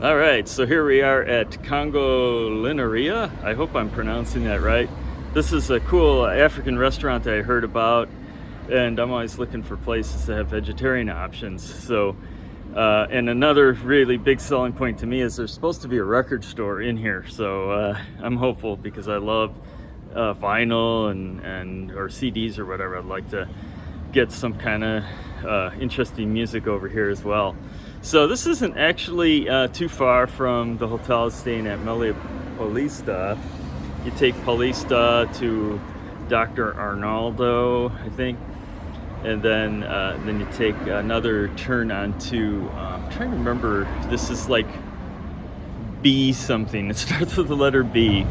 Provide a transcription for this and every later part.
All right, so here we are at Congolinaria. I hope I'm pronouncing that right. This is a cool African restaurant that I heard about, and I'm always looking for places that have vegetarian options. So, and another really big selling point to me is there's supposed to be a record store in here. So I'm hopeful because I love vinyl and or CDs or whatever. I'd like to get some kind of interesting music over here as well. So this isn't actually too far from the hotel I was staying at, Paulista. You take Paulista to Dr. Arnaldo, I think, and then you take another turn onto, I'm trying to remember, this is like B something. It starts with the letter B,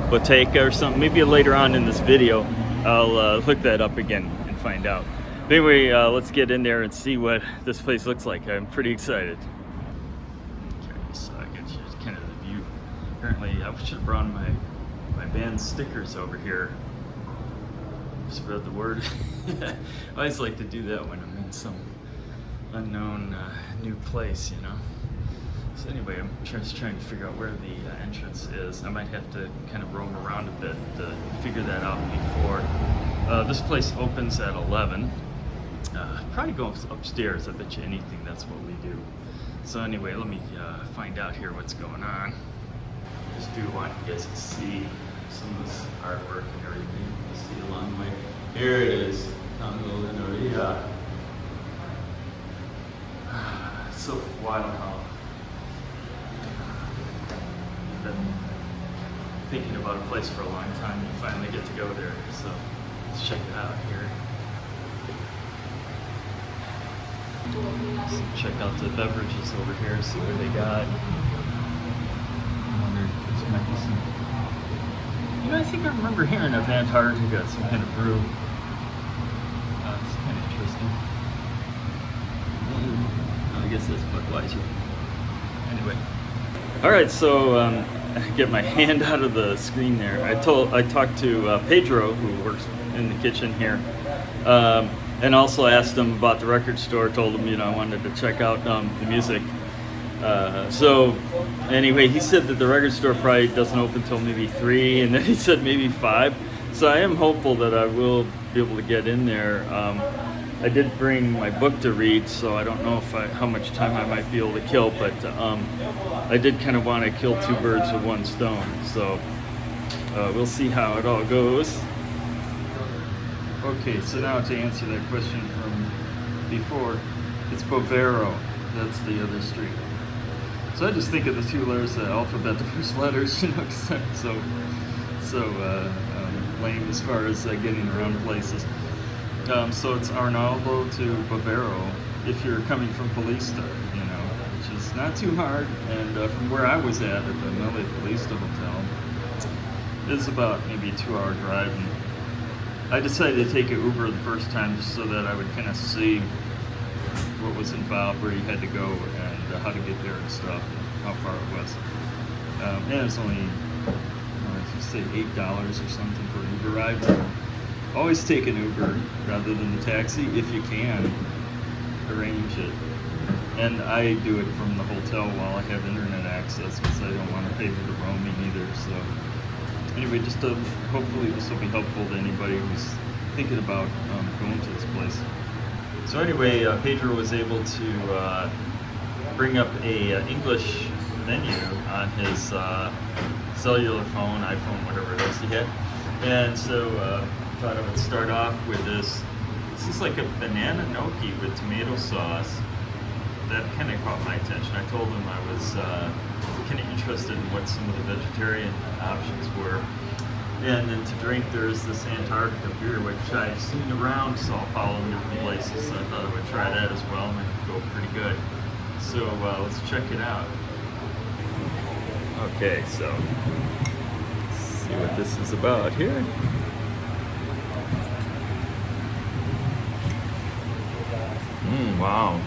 Boteca or something. Maybe later on in this video, I'll look that up again and find out. But anyway, let's get in there and see what this place looks like. I'm pretty excited. Okay, so I get you kind of the view. Apparently, I should have brought my band stickers over here. Spread the word. I always like to do that when I'm in some unknown new place, you know. So anyway, I'm just trying to figure out where the entrance is. I might have to kind of roam around a bit to figure that out before. This place opens at 11. Probably go upstairs. I bet you anything that's what we do. So anyway, let me find out here what's going on. Just do want you guys to see some of this artwork and everything. You see along the way. Here it is, Congolinaria. It's so wild how I've been thinking about a place for a long time. You finally get to go there. So let's check it out here. So check out the beverages over here, see what they got. I wonder if there might be some. You know, I think I remember hearing of Antarctica, some kind of brew. It's kind of interesting. I guess that's Budweiser. Anyway. Alright, so I get my hand out of the screen there. I talked to Pedro, who works in the kitchen here. And also asked him about the record store, told him, I wanted to check out the music. So anyway, he said that the record store probably doesn't open until maybe 3, and then he said maybe 5. So I am hopeful that I will be able to get in there. I did bring my book to read, so I don't know how much time I might be able to kill, but I did kind of want to kill 2 birds with 1 stone. So we'll see how it all goes. Okay, so now to answer that question from before, it's Bovero. That's the other street. So I just think of the 2 letters of the alphabet, the first letters, because I'm so lame as far as getting around places. So it's Arnaldo to Bovero if you're coming from Paulista, which is not too hard. And from where I was at the Mele Paulista Hotel, it's about maybe a 2-hour drive. And I decided to take an Uber the first time just so that I would kind of see what was involved, where you had to go, and how to get there and stuff, and how far it was. And it's only, say $8 or something for an Uber ride. So always take an Uber rather than the taxi if you can arrange it. And I do it from the hotel while I have internet access because I don't want to pay for the roaming either. So. Anyway, just hopefully this will be helpful to anybody who's thinking about going to this place. So anyway, Pedro was able to bring up a English menu on his cellular phone, iPhone, whatever it is he had. And so thought I would start off with this. This is like a banana gnocchi with tomato sauce. That kind of caught my attention. I told him I was kind of interested in what some of the vegetarian options were. And then to drink, there's this Antarctica beer, which I've seen around São Paulo in different places, so I thought I would try that as well, and it would go pretty good. So let's check it out. Okay, so let's see what this is about here. Wow.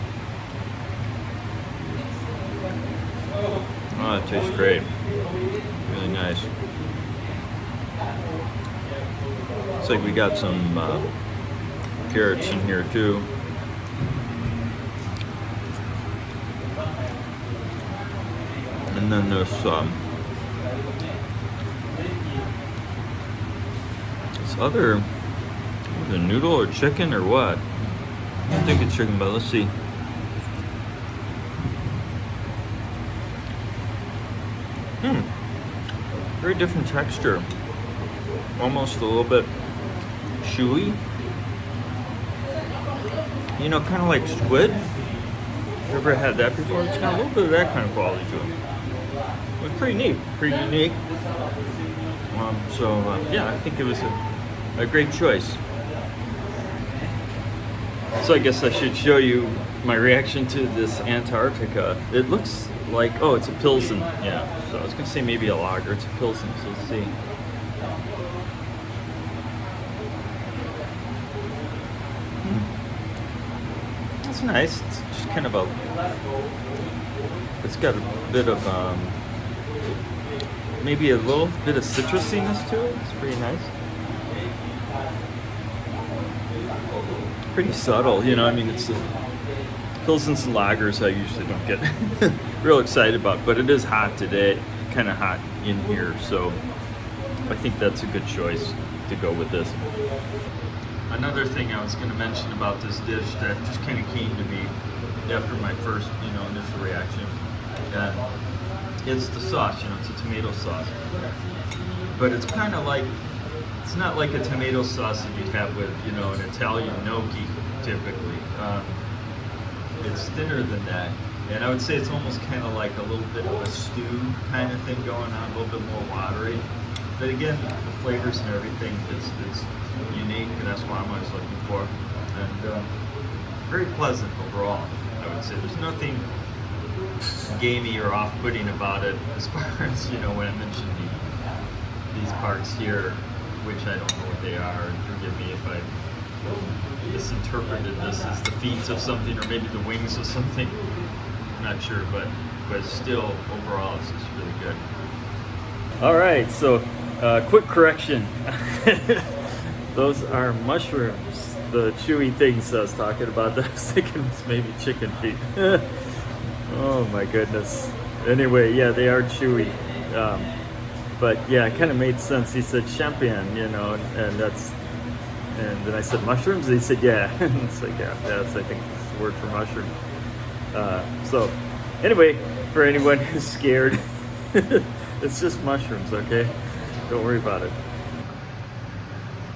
Oh, it tastes great. Really nice. Looks like we got some carrots in here too. Oh, And then this other, the noodle or chicken or what? I don't think it's chicken, but let's see. Very different texture. Almost a little bit chewy. You know, kind of like squid. You ever had that before? It's got a little bit of that kind of quality to it. It was pretty neat, pretty unique. Yeah, I think it was a great choice. So I guess I should show you my reaction to this Antarctica. It looks like, oh, it's a Pilsen. Yeah, so I was gonna say maybe a lager. It's a Pilsen, so let's see. It's nice. It's just kind of it's got a bit of, maybe a little bit of citrusiness to it. It's pretty nice. Pretty subtle, you know, I mean, it's Pilsens and lagers I usually don't get real excited about, but it is hot today, kind of hot in here, so I think that's a good choice to go with this. Another thing I was going to mention about this dish that just kind of came to me after my first, initial reaction, it's the sauce. It's a tomato sauce, but it's kind of like, it's not like a tomato sauce that you'd have with, an Italian gnocchi typically. It's thinner than that, and I would say it's almost kind of like a little bit of a stew kind of thing going on, a little bit more watery. But again, the flavors and everything, it's unique, and that's what I'm always looking for. And very pleasant overall, I would say. There's nothing gamey or off-putting about it as far as, when I mentioned these parts here, which I don't know what they are, and forgive me if I misinterpreted this as the feet of something or maybe the wings of something. I'm not sure, but still, overall, it's just really good. All right, so quick correction. Those are mushrooms, the chewy things I was talking about. I was thinking it's maybe chicken feet. Oh my goodness. Anyway, yeah, they are chewy. But yeah, it kind of made sense. He said champion, and then I said mushrooms. And he said, yeah. It's like, yeah, that's, I think that's the word for mushroom. So anyway, for anyone who's scared, it's just mushrooms, okay? Don't worry about it.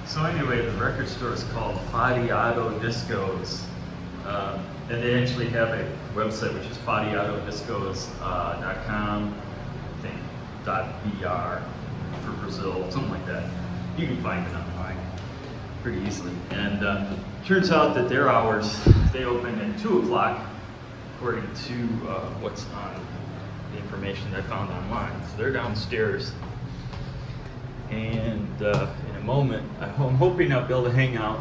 So anyway, the record store is called Fatiado Discos. And they actually have a website, which is fatiadodiscos.com, I think, .br for Brazil, something like that. You can find it online pretty easily. And turns out that their hours, they open at 2 o'clock, according to what's on the information I found online. So they're downstairs. And in a moment, I'm hoping I'll be able to hang out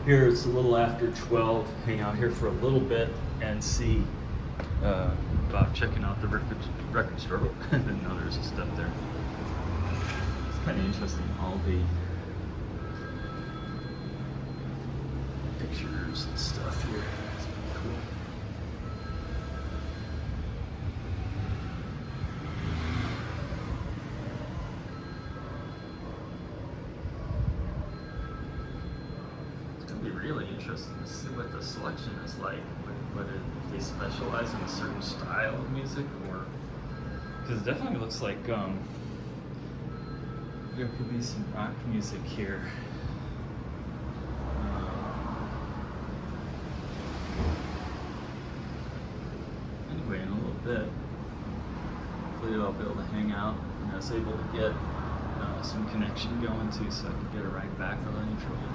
here. It's a little after 12, hang out here for a little bit and see about checking out the record store. I didn't know there's a step there. It's kind of interesting, all the pictures and stuff here. It's pretty cool. Really interesting to see what the selection is like. Whether if they specialize in a certain style of music, or because it definitely looks like there could be some rock music here. Anyway, in a little bit, hopefully I'll be able to hang out, and I was able to get some connection going too, so I can get a ride back without any trouble.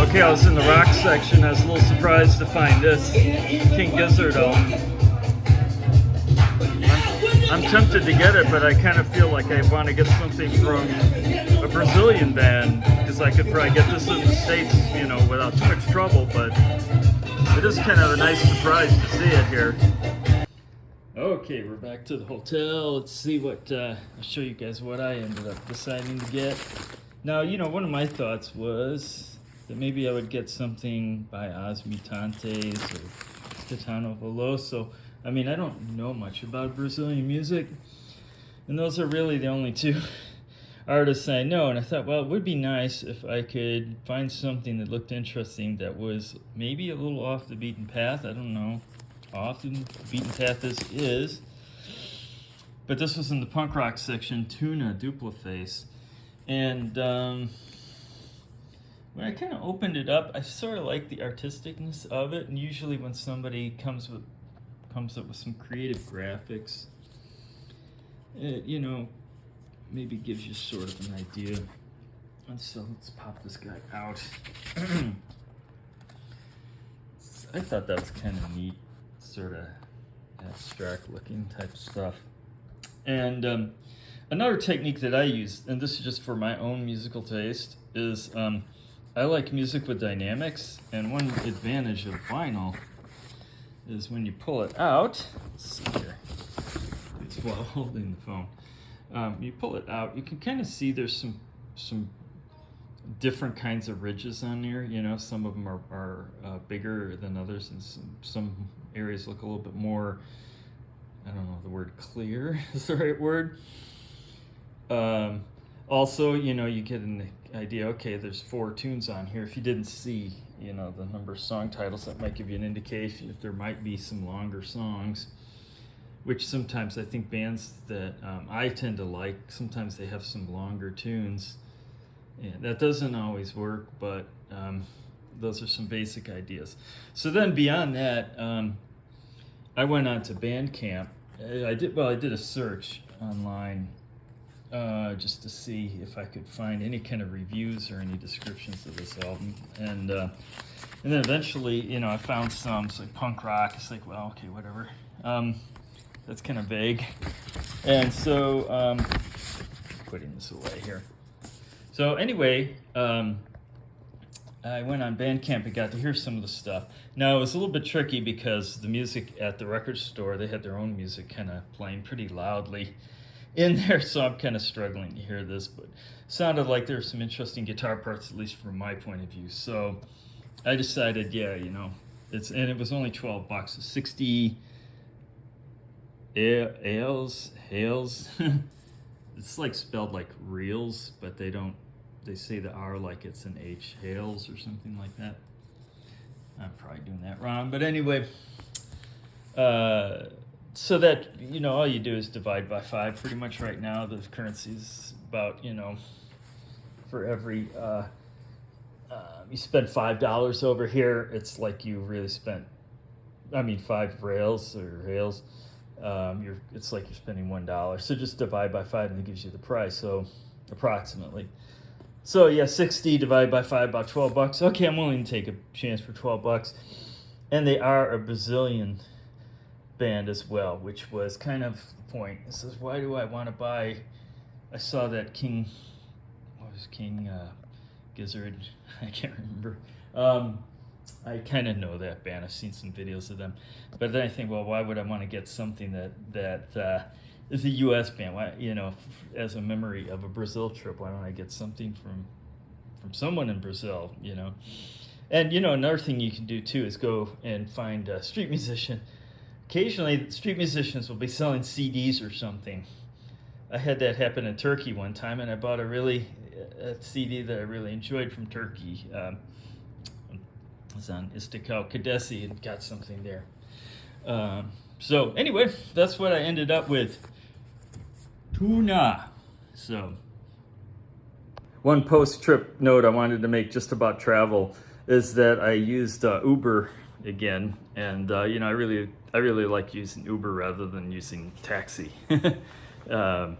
Okay, I was in the rock section. I was a little surprised to find this King Gizzard album. I'm tempted to get it, but I kind of feel like I want to get something from a Brazilian band, because I could probably get this in the States, you know, without too much trouble, but it is kind of a nice surprise to see it here. Okay, we're back to the hotel. Let's see what, I'll show you guys what I ended up deciding to get. Now, you know, one of my thoughts was that maybe I would get something by Os Mutantes or Caetano Veloso. I mean, I don't know much about Brazilian music, and those are really the only two artists I know. And I thought, well, it would be nice if I could find something that looked interesting that was maybe a little off the beaten path. I don't know how often the beaten path this is, but this was in the punk rock section, Tuna Dupliface. And when I kind of opened it up, I sort of like the artisticness of it. And usually when somebody comes up with some creative graphics, it, you know, maybe gives you sort of an idea. And so let's pop this guy out. I thought that was kind of neat, sort of abstract looking type stuff. And another technique that I use, and this is just for my own musical taste, is I like music with dynamics. And one advantage of vinyl is when you pull it out, let's see here, it's while holding the phone, you pull it out, you can kind of see there's some different kinds of ridges on there. You know, some of them are bigger than others, and some areas look a little bit more, I don't know if the word clear is the right word. Also, you know, you get an idea, okay, there's 4 tunes on here. If you didn't see, you know, the number of song titles, that might give you an indication if there might be some longer songs, which sometimes I think bands that I tend to like, sometimes they have some longer tunes. And that doesn't always work, but those are some basic ideas. So then beyond that, I went on to Bandcamp. I did a search online just to see if I could find any kind of reviews or any descriptions of this album. And then eventually, you know, I found some. It's like punk rock. It's like, well, okay, whatever. That's kind of vague. And so, putting this away here. So anyway, I went on Bandcamp and got to hear some of the stuff. Now, it was a little bit tricky because the music at the record store, they had their own music kind of playing pretty loudly in there, so I'm kind of struggling to hear this, but it sounded like there were some interesting guitar parts, at least from my point of view. So I decided, yeah, you know, and it was only $12, 60 Hales. It's like spelled like reels, but they say the R like it's an H, Hales or something like that. I'm probably doing that wrong, but anyway, so that, you know, all you do is divide by 5 pretty much right now. The currency is about, you know, for every, you spend $5 over here, it's like you really spent, 5 rails or Hales, it's like you're spending $1. So just divide by 5 and it gives you the price, so approximately. So yeah, 60 divided by 5, about $12. Okay, I'm willing to take a chance for $12. And they are a Brazilian band as well, which was kind of the point. It says, why do I want to buy? I saw that King Gizzard, I can't remember. I kind of know that band. I've seen some videos of them, but then I think, well, why would I want to get something that is a U.S. band? Why, you know, as a memory of a Brazil trip, why don't I get something from someone in Brazil? You know, and you know, another thing you can do too is go and find a street musician. Occasionally, street musicians will be selling CDs or something. I had that happen in Turkey one time, and I bought a CD that I really enjoyed from Turkey. It was on Istiklal Caddesi and got something there. So anyway, that's what I ended up with. Tuna. So one post-trip note I wanted to make just about travel is that I used Uber again, and you know, I really like using Uber rather than using taxi. I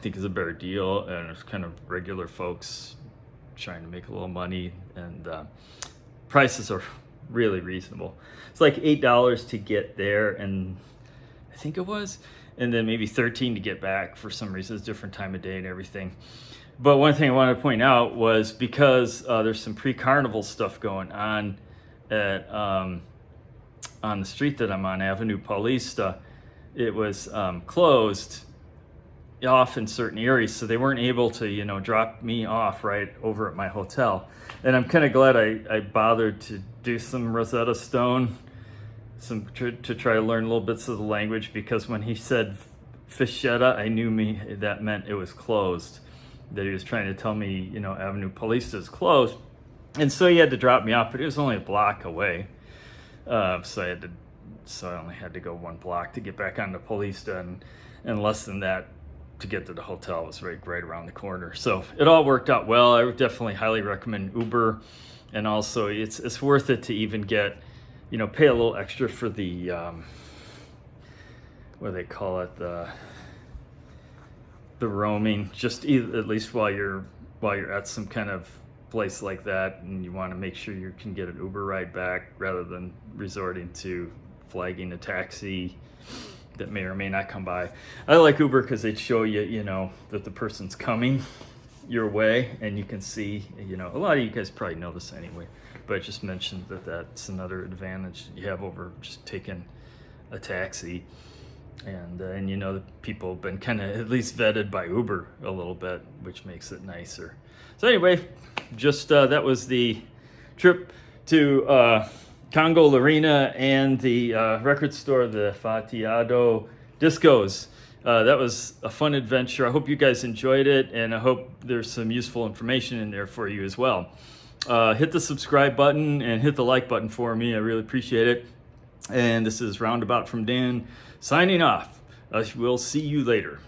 think it's a better deal, and it's kind of regular folks trying to make a little money, and prices are really reasonable. It's like $8 to get there, and I think it was, and then maybe $13 to get back. For some reason, it's a different time of day and everything. But one thing I wanted to point out was because there's some pre-carnival stuff going on at on the street that I'm on, Avenue Paulista. It was closed off in certain areas, so they weren't able to, drop me off right over at my hotel. And I'm kind of glad I bothered to do some Rosetta Stone, to try to learn little bits of the language, because when he said Fischetta, I knew that meant it was closed. That he was trying to tell me, Avenue Paulista is closed. And so he had to drop me off, but it was only a block away. So I only had to go 1 block to get back onto Paulista, and less than that to get to the hotel. It was right around the corner. So it all worked out well. I would definitely highly recommend Uber, and also it's worth it to even get, pay a little extra for the what do they call it, the roaming, just at least while you're at some kind of place like that, and you want to make sure you can get an Uber ride back rather than resorting to flagging a taxi that may or may not come by. I like Uber because they show you, that the person's coming your way, and you can see, a lot of you guys probably know this anyway, but I just mentioned that's another advantage you have over just taking a taxi. And the people have been kind of at least vetted by Uber a little bit, which makes it nicer. So anyway, just that was the trip to Congolinaria and the record store, the Fatiado Discos. That was a fun adventure. I hope you guys enjoyed it, and I hope there's some useful information in there for you as well. Hit the subscribe button and hit the like button for me. I really appreciate it. And this is Roundabout from Dan, signing off. We'll see you later.